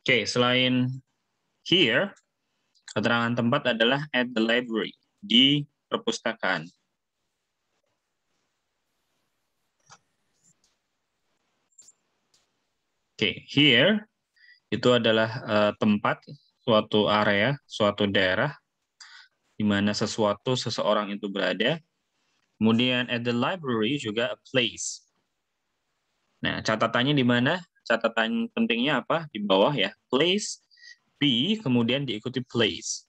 Oke, selain here, keterangan tempat adalah at the library, di perpustakaan. Oke, here itu adalah tempat, suatu area, suatu daerah, di mana seseorang itu berada. Kemudian at the library juga a place. Nah, catatannya di mana? Catatan pentingnya apa? Di bawah ya. Place, be, kemudian diikuti place.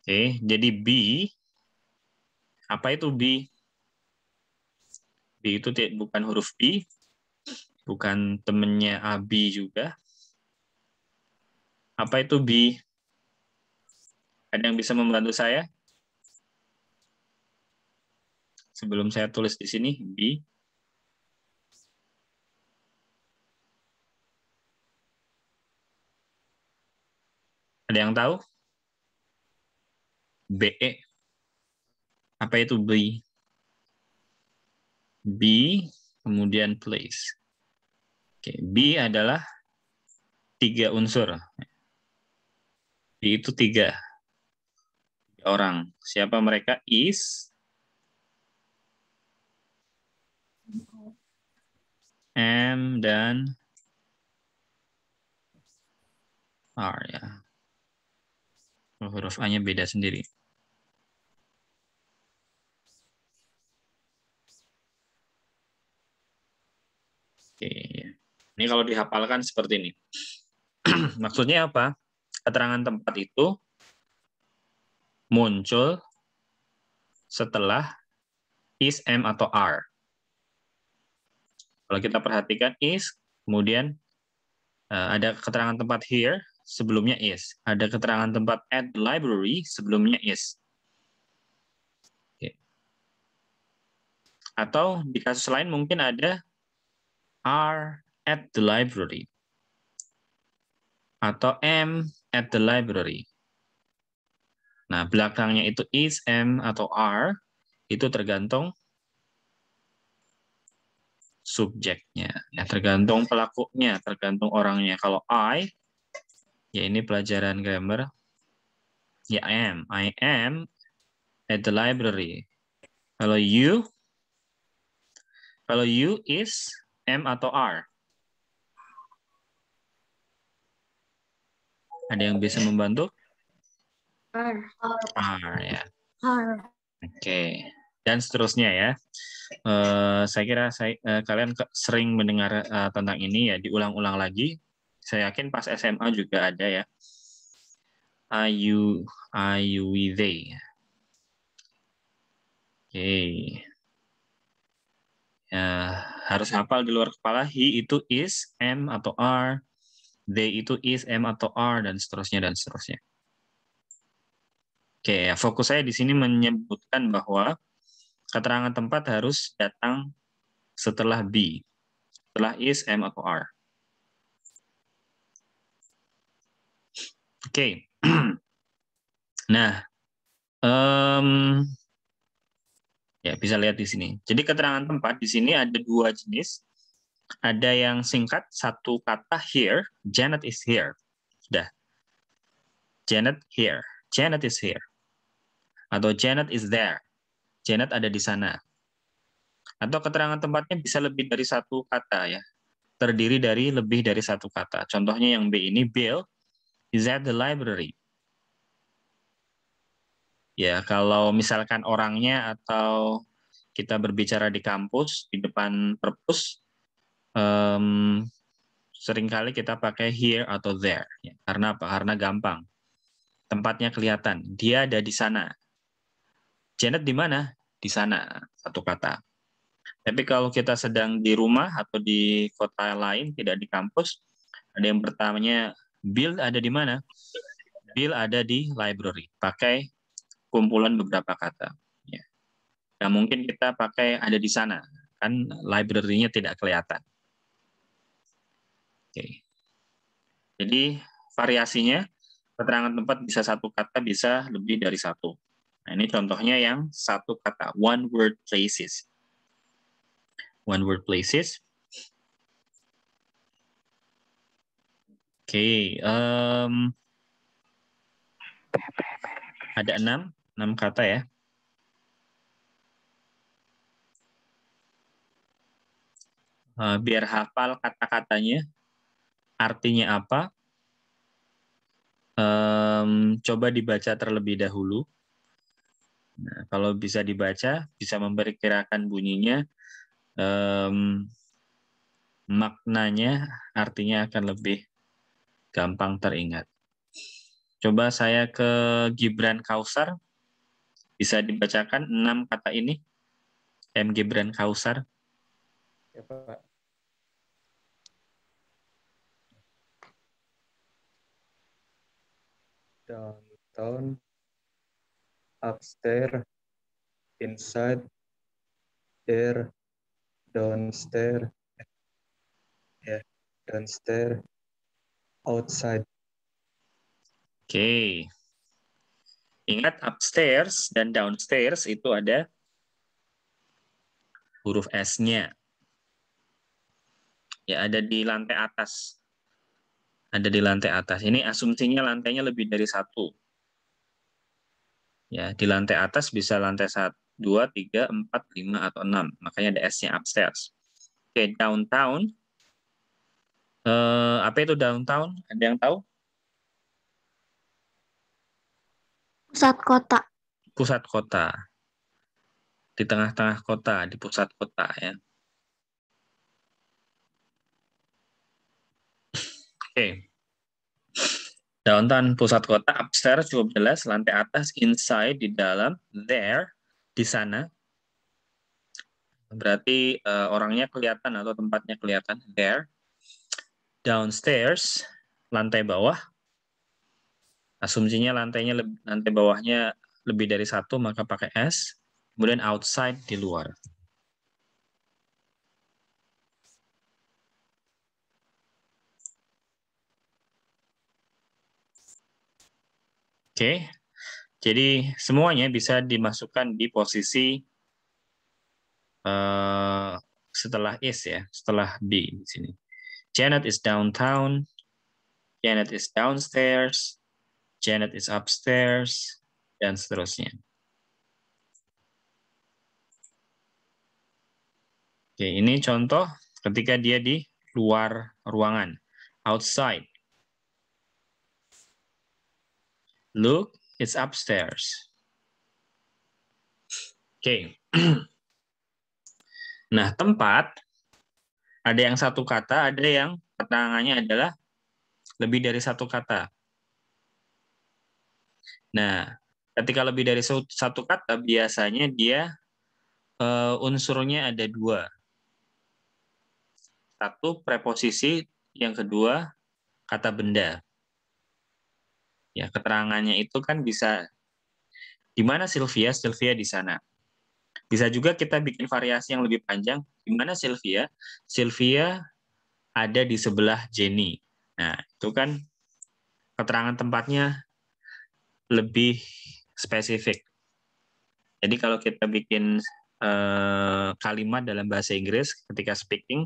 Oke, jadi be, apa itu be? B itu bukan huruf B, bukan temennya Abi juga. Apa itu B? Ada yang bisa membantu saya? Sebelum saya tulis di sini, B. Ada yang tahu? BE. Apa itu B? B, kemudian place. Oke, B adalah 3 unsur. B itu 3 orang. Siapa mereka? Is, am, dan are ya. Huruf A-nya beda sendiri. Oke, ini kalau dihafalkan seperti ini. Maksudnya apa? Keterangan tempat itu muncul setelah is, am, atau are. Kalau kita perhatikan is, kemudian ada keterangan tempat here, sebelumnya is. Ada keterangan tempat at the library, sebelumnya is. Oke. Atau di kasus lain mungkin ada are at the library. Atau am at the library. Nah, belakangnya itu is, am, atau are, itu tergantung subjeknya. Ya, tergantung pelakunya, tergantung orangnya. Kalau I, ya ini pelajaran grammar, ya I am at the library. Kalau you is, am, atau are. Ada yang bisa membantu? Are ya. Oke. Dan seterusnya ya. Saya kira kalian sering mendengar tentang ini ya, diulang-ulang lagi. Saya yakin pas SMA juga ada ya. I, you, we, they. Oke. Ya, harus hafal di luar kepala. He itu is, am, atau are. They itu is, am, atau are, dan seterusnya, dan seterusnya. Oke, ya, fokus saya di sini menyebutkan bahwa keterangan tempat harus datang setelah be. Setelah is, am, atau are. Oke. Nah, ya bisa lihat di sini. Jadi keterangan tempat di sini ada 2 jenis. Ada yang singkat, satu kata here. Janet is here. Sudah. Janet here. Janet is here. Atau Janet is there. Janet ada di sana. Atau keterangan tempatnya bisa lebih dari satu kata ya. Terdiri dari lebih dari satu kata. Contohnya yang B ini, Bill is at the library. Ya, kalau misalkan orangnya atau kita berbicara di kampus, di depan perpus, seringkali kita pakai here atau there. Ya, karena apa? Karena gampang. Tempatnya kelihatan. Dia ada di sana. Janet di mana? Di sana. Satu kata. Tapi kalau kita sedang di rumah atau di kota lain, tidak di kampus, ada yang pertamanya, Bill ada di mana? Bill ada di library. Pakai kumpulan beberapa kata. Ya. Nah, mungkin kita pakai ada di sana. Kan library-nya tidak kelihatan. Oke. Jadi variasinya, keterangan tempat bisa satu kata, bisa lebih dari satu. Nah, ini contohnya yang satu kata, one word places. One word places. Oke, ada 6 kata ya. Biar hafal kata-katanya, artinya apa, coba dibaca terlebih dahulu. Nah, kalau bisa dibaca, bisa memperkirakan bunyinya, maknanya, artinya akan lebih gampang teringat. Coba saya ke Gibran Kausar, bisa dibacakan 6 kata ini, M. Gibran Kausar. Ya, Pak. Downtown, upstairs, inside, there, downstairs, ya, downstairs, outside. Oke. Ingat upstairs dan downstairs itu ada huruf S-nya. Ya, ada di lantai atas. Ada di lantai atas. Ini asumsinya lantainya lebih dari 1. Ya, di lantai atas bisa lantai 1, 2, 3, 4, 5, atau 6. Makanya ada S-nya upstairs. Oke, downtown. Apa itu downtown? Ada yang tahu? Pusat kota. Pusat kota. Di tengah-tengah kota, di pusat kota ya. Oke. Downtown, pusat kota, upstairs cukup jelas, lantai atas, inside, di dalam, there, di sana. Berarti orangnya kelihatan atau tempatnya kelihatan, there. Downstairs, lantai bawah. Asumsinya lantai bawahnya lebih dari 1, maka pakai S. Kemudian outside, di luar. Oke, jadi semuanya bisa dimasukkan di posisi setelah is ya, setelah be di sini. Janet is downtown, Janet is downstairs, Janet is upstairs, dan seterusnya. Oke, ini contoh ketika dia di luar ruangan, outside. Look, it's upstairs. Oke. Nah, tempat, ada yang satu kata, ada yang keterangannya adalah lebih dari 1 kata. Nah, ketika lebih dari 1 kata, biasanya dia unsurnya ada 2. 1, preposisi, yang kedua, kata benda. Ya, keterangannya itu kan bisa, di mana Sylvia? Sylvia di sana. Bisa juga kita bikin variasi yang lebih panjang. Di mana Sylvia? Sylvia ada di sebelah Jenny. Nah, itu kan keterangan tempatnya lebih spesifik. Jadi kalau kita bikin kalimat dalam bahasa Inggris ketika speaking,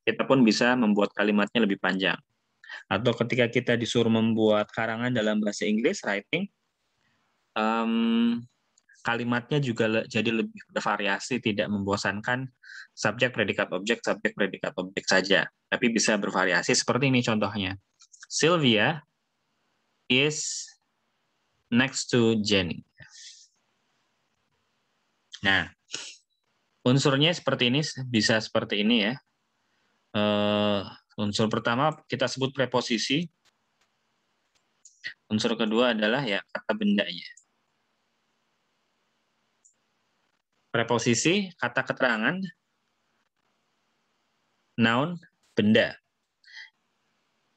kita pun bisa membuat kalimatnya lebih panjang. Atau ketika kita disuruh membuat karangan dalam bahasa Inggris, writing, kalimatnya juga jadi lebih bervariasi, tidak membosankan subjek, predikat, objek saja. Tapi bisa bervariasi seperti ini contohnya. Sylvia is next to Jenny. Nah, unsurnya seperti ini, bisa seperti ini ya. Unsur pertama kita sebut preposisi. Unsur kedua adalah ya kata bendanya. Preposisi, kata keterangan, noun, benda.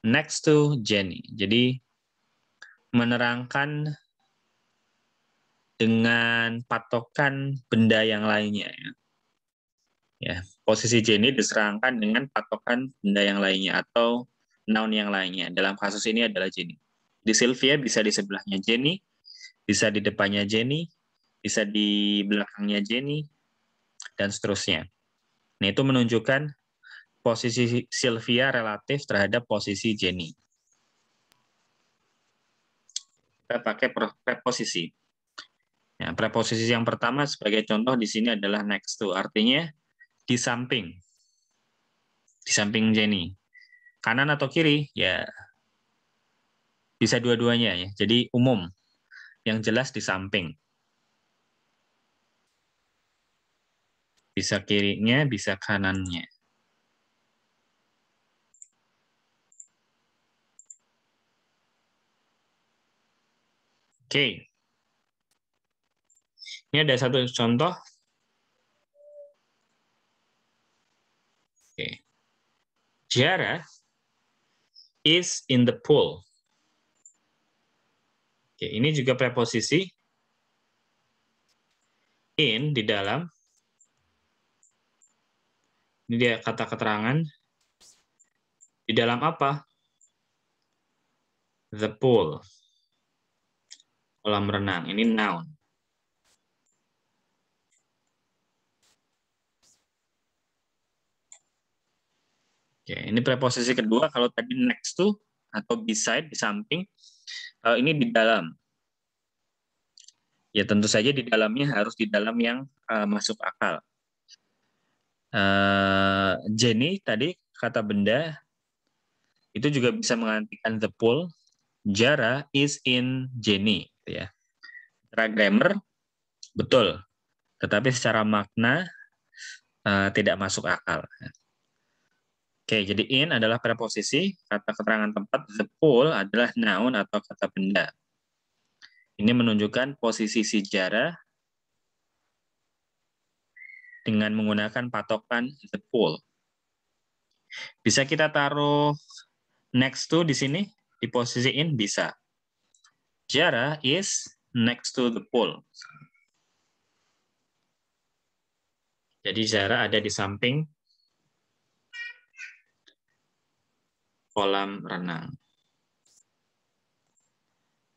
Next to Jenny. Jadi menerangkan dengan patokan benda yang lainnya. Ya, posisi Jenny diserangkan dengan patokan benda yang lainnya atau noun yang lainnya. Dalam kasus ini adalah Jenny. Di Sylvia bisa di sebelahnya Jenny, bisa di depannya Jenny, bisa di belakangnya Jenny, dan seterusnya. Nah, itu menunjukkan posisi Sylvia relatif terhadap posisi Jenny. kita pakai preposisi. Ya, preposisi yang pertama sebagai contoh di sini adalah next to, artinya di samping. Di samping Jenny. Kanan atau kiri? Ya, bisa dua-duanya ya. Jadi umum. Yang jelas di samping. Bisa kirinya, bisa kanannya. Oke. Ini ada satu contoh. Oke. Jara is in the pool. Oke, ini juga preposisi. In, di dalam. Ini dia kata keterangan. Di dalam apa? The pool. Kolam renang. Ini noun. Oke, ini preposisi kedua. Kalau tadi next to atau beside, di samping. Kalau ini di dalam. Ya tentu saja di dalamnya harus di dalam yang masuk akal. Jenny tadi kata benda itu juga bisa menggantikan the pool. Jara is in Jenny, gitu ya. Secara grammar betul, tetapi secara makna tidak masuk akal. Oke, jadi in adalah preposisi, kata keterangan tempat. The pool adalah noun atau kata benda. Ini menunjukkan posisi si Jara dengan menggunakan patokan the pool. Bisa kita taruh next to di sini, di posisi in, bisa. Jara is next to the pool. Jadi Jara ada di samping kolam renang.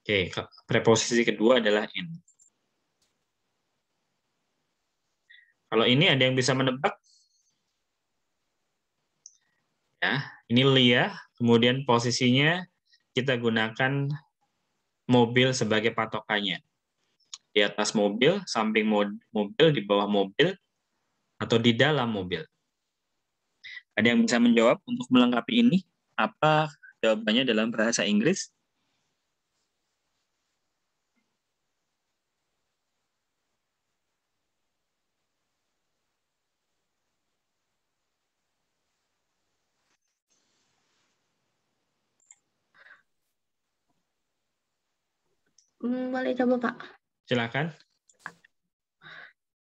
Oke, preposisi kedua adalah in. Kalau ini ada yang bisa menebak? Ya, ini Lia, kemudian posisinya kita gunakan mobil sebagai patokannya. Di atas mobil, samping mobil, di bawah mobil, atau di dalam mobil. Ada yang bisa menjawab untuk melengkapi ini? Apa jawabannya dalam bahasa Inggris? Boleh coba, Pak. Silakan.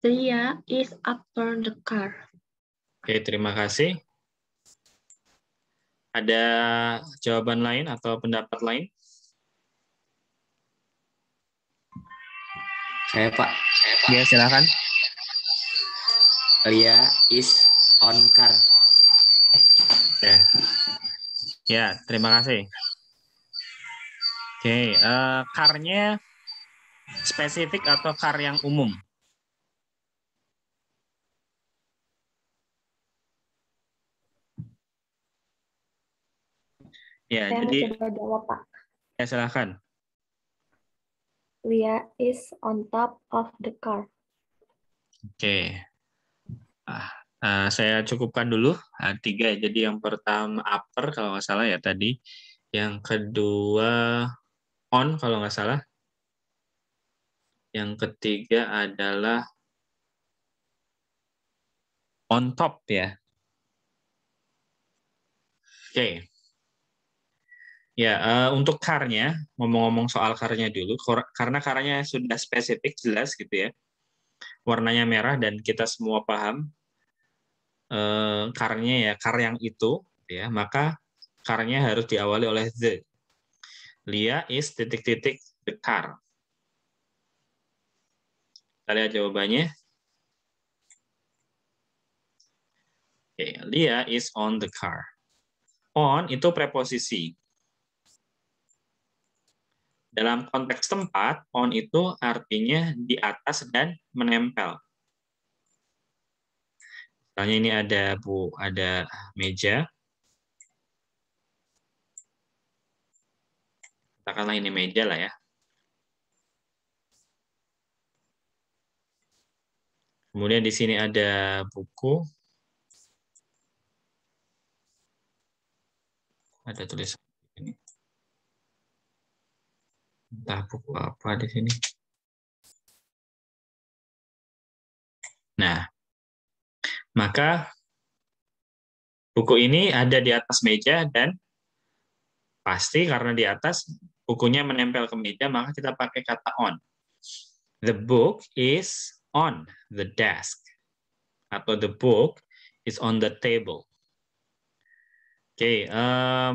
Lia is after the car. Oke, terima kasih. Ada jawaban lain atau pendapat lain? Saya, Pak. Ya, silakan. Lia is on car. Oke. Ya, terima kasih. Oke, car-nya spesifik atau car yang umum? Ya, Saya jadi coba jawab, Pak. ya silakan. Lia is on top of the car. Oke. Saya cukupkan dulu 3. Jadi yang pertama upper kalau nggak salah ya tadi. Yang kedua on kalau nggak salah. Yang ketiga adalah on top ya. Oke. Ya, untuk car-nya, ngomong-ngomong soal car-nya dulu, karena car-nya sudah spesifik, jelas gitu ya. Warnanya merah dan kita semua paham car-nya ya, car yang itu, ya, maka car-nya harus diawali oleh the. Lia is titik-titik the car. Kita lihat jawabannya. Oke, Lia is on the car. On itu preposisi. Dalam konteks tempat, on itu artinya di atas dan menempel. Misalnya ini ada meja. Katakanlah ini meja lah ya. Kemudian di sini ada buku. Ada tulisan ini. Entah buku apa di sini. Nah, maka buku ini ada di atas meja dan pasti karena di atas bukunya menempel ke meja, maka kita pakai kata on. The book is on the desk. Atau the book is on the table. Oke, nah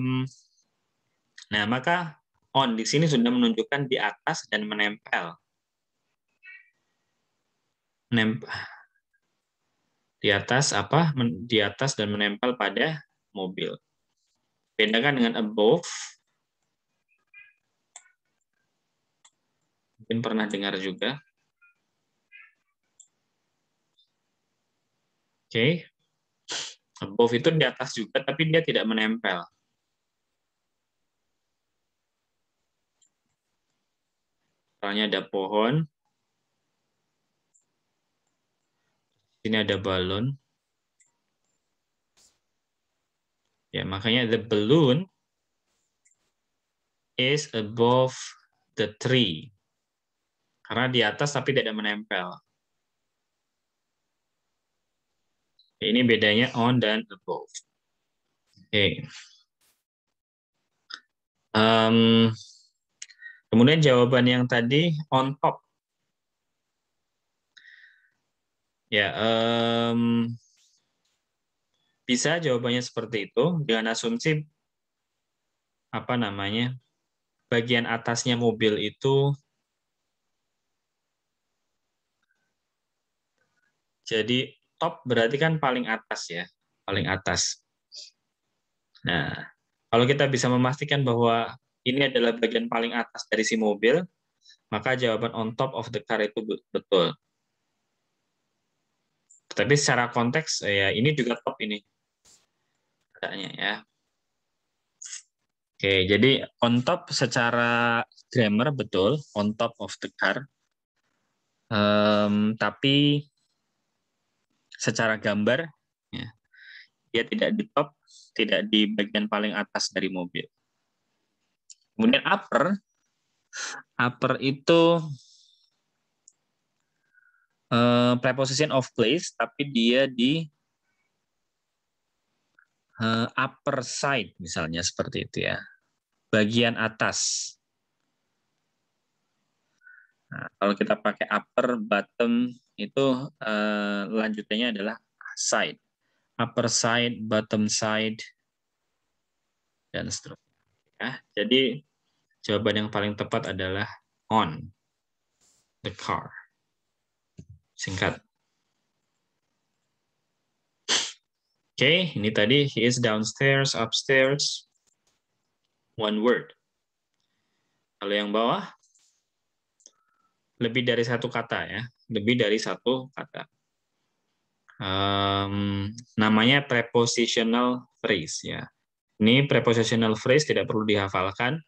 maka on di sini sudah menunjukkan di atas dan menempel. Di atas apa? Di atas dan menempel pada mobil. Bedakan dengan above. Mungkin pernah dengar juga. Oke. Above itu di atas juga, tapi dia tidak menempel. Misalnya ada pohon. Sini ada balon. Ya, makanya the balloon is above the tree. Karena di atas tapi tidak menempel. Ini bedanya on dan above. Oke. Kemudian jawaban yang tadi on top. Ya, bisa jawabannya seperti itu dengan asumsi apa namanya? Bagian atasnya mobil itu jadi top berarti kan paling atas ya, paling atas. Nah, kalau kita bisa memastikan bahwa ini adalah bagian paling atas dari si mobil, maka jawaban on top of the car itu betul. Tapi secara konteks ya ini juga top ini. Katanya ya. Oke, jadi on top secara grammar betul, on top of the car. Tapi secara gambar, ya, dia tidak di top, tidak di bagian paling atas dari mobil. Kemudian upper itu preposition of place, tapi dia di upper side, misalnya seperti itu ya, bagian atas. Nah, kalau kita pakai upper, bottom, itu lanjutannya adalah side. Upper side, bottom side, dan seterusnya. Ya, jadi jawaban yang paling tepat adalah on the car. Singkat. Oke, ini tadi he is downstairs, upstairs. One word. Kalau yang bawah, lebih dari satu kata ya, lebih dari satu kata. Namanya prepositional phrase ya. Ini prepositional phrase tidak perlu dihafalkan.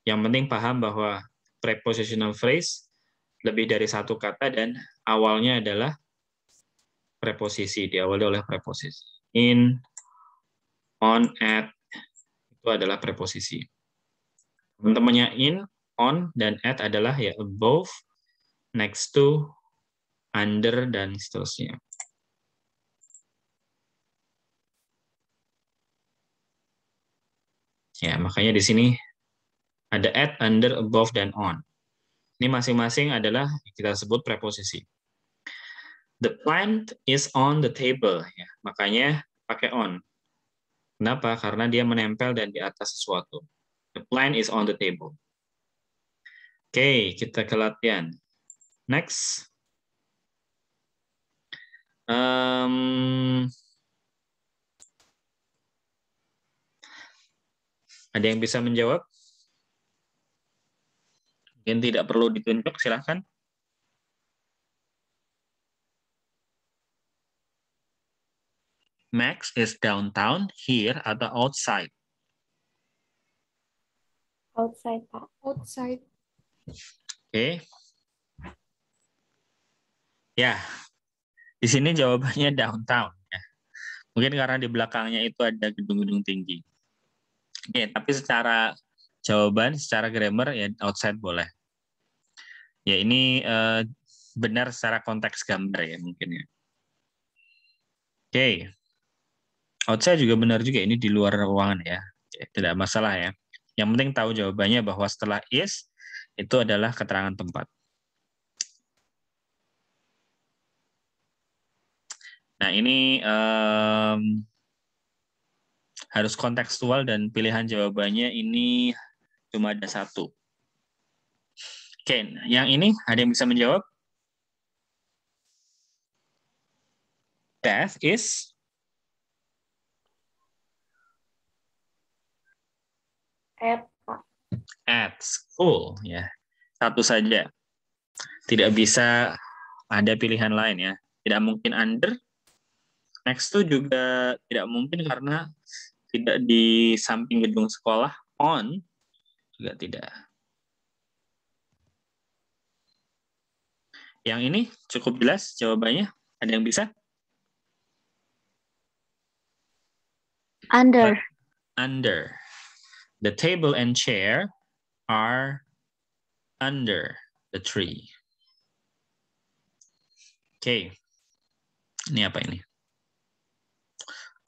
Yang penting paham bahwa prepositional phrase lebih dari satu kata dan awalnya adalah preposisi, diawali oleh preposisi. In, on, at, itu adalah preposisi. Teman-temannya in, on, dan at adalah ya above, next to, under, dan seterusnya. Ya, makanya di sini ada at, under, above, dan on. Ini masing-masing adalah kita sebut preposisi. The plant is on the table. Ya, makanya pakai on. Kenapa? Karena dia menempel dan di atas sesuatu. The plant is on the table. Oke, kita ke latihan. Next. Ada yang bisa menjawab? Mungkin tidak perlu ditunjuk, silahkan. Max is downtown, here, atau outside? Outside, Pak. Outside. Oke. Ya, Di sini jawabannya downtown. Ya. Mungkin karena di belakangnya itu ada gedung-gedung tinggi. Oke, tapi secara jawaban, secara grammar ya outside boleh. Ya ini benar secara konteks gambar ya mungkin ya. Oke, outside juga benar juga ini di luar ruangan ya. Oke, tidak masalah ya. Yang penting tahu jawabannya bahwa setelah is itu adalah keterangan tempat. Nah ini harus kontekstual dan pilihan jawabannya ini cuma ada satu. Oke, yang ini ada yang bisa menjawab? Death is at school ya. Satu saja. Tidak bisa ada pilihan lain ya. Tidak mungkin under. Next to juga tidak mungkin karena tidak di samping gedung sekolah. On juga tidak. Yang ini cukup jelas jawabannya. Ada yang bisa? Under. Under. The table and chair are under the tree. Oke. Ini apa ini?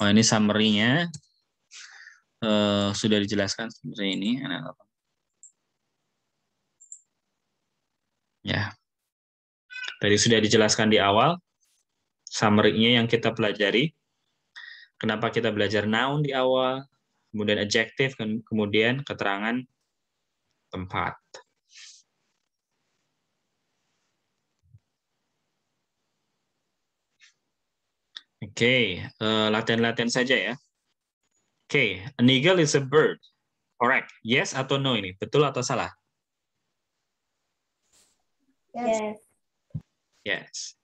Oh, ini summary-nya. Sudah dijelaskan sebenarnya ini. Ya. Tadi sudah dijelaskan di awal. Summary-nya yang kita pelajari. Kenapa kita belajar noun di awal, kemudian adjective, kemudian keterangan tempat. Oke, latihan-latihan saja ya. Oke, an eagle is a bird. Correct. Yes atau no ini? Betul atau salah? Yes. Yes.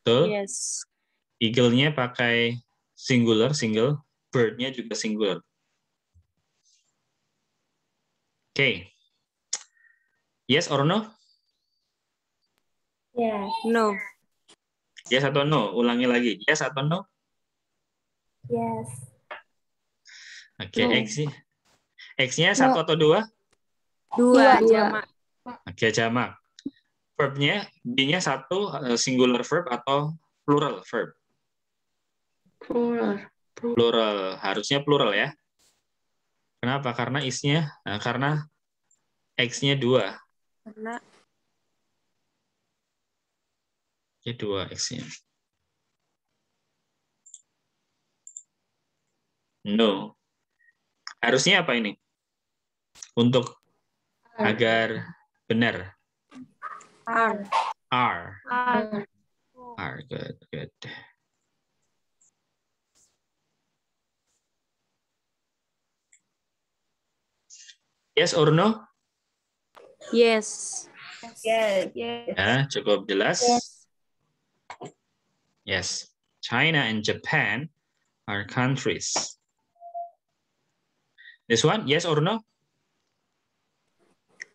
Betul? Yes. Eagle-nya pakai single, bird-nya juga singular. Oke. Yes or no? Yes. No. Yes atau no? Ulangi lagi. Yes atau no? Yes. Oke, No. X-nya satu atau dua? Dua. Dua. Jamak. Oke, jamak. Verb-nya, B-nya satu, singular verb atau plural verb? Plural. Plural. Harusnya plural ya. Kenapa? Karena is-nya, karena X-nya dua. Karena Oke, dua X-nya. No. Harusnya apa ini? Untuk agar benar. are. Are. Are. Are. Good, good. Yes or no? Yes. Yes. Yes. Ya, cukup jelas. Yes. Yes. China and Japan are countries. This one, yes or no?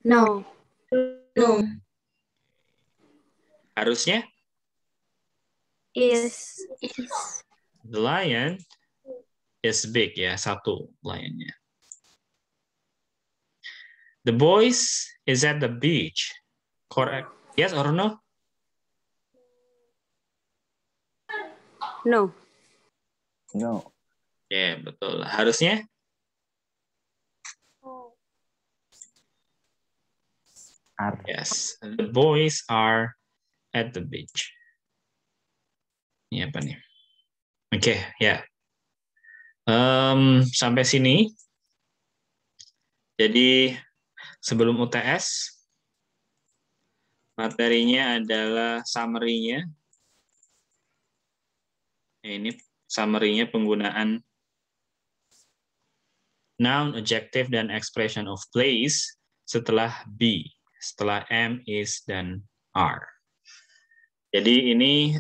No. No. Harusnya? Is. The lion is big ya, satu lionnya. The boys is at the beach. Correct. Yes or no? No. No. Ya, betul. Harusnya? Are. Yes. The boys are at the beach. Ini apa nih? Oke, ya. Sampai sini. Jadi sebelum UTS, materinya adalah summary-nya. Ini summary-nya penggunaan noun, adjective, dan expression of place setelah be, setelah am, is, dan are. Jadi ini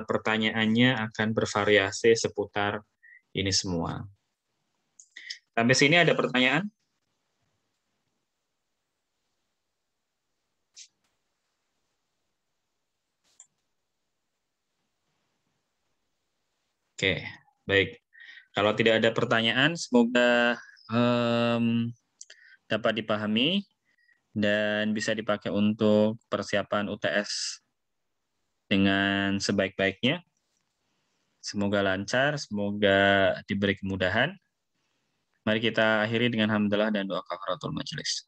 pertanyaannya akan bervariasi seputar ini semua. Sampai sini ada pertanyaan? Oke, baik. Kalau tidak ada pertanyaan, semoga dapat dipahami dan bisa dipakai untuk persiapan UTS dengan sebaik-baiknya. Semoga lancar, semoga diberi kemudahan. Mari kita akhiri dengan hamdalah dan doa kafaratul majelis.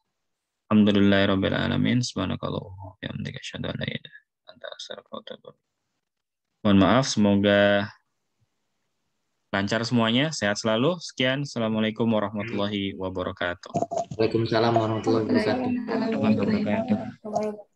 Alhamdulillahirabbil alamin. Subhanakallahumma wa bihamdika asyhadu an la ilaha illa anta astaghfiruka wa atubu ilaik. Mohon maaf, semoga lancar semuanya, sehat selalu. Sekian, Assalamualaikum warahmatullahi wabarakatuh. Waalaikumsalam warahmatullahi wabarakatuh. Warahmatullahi wabarakatuh.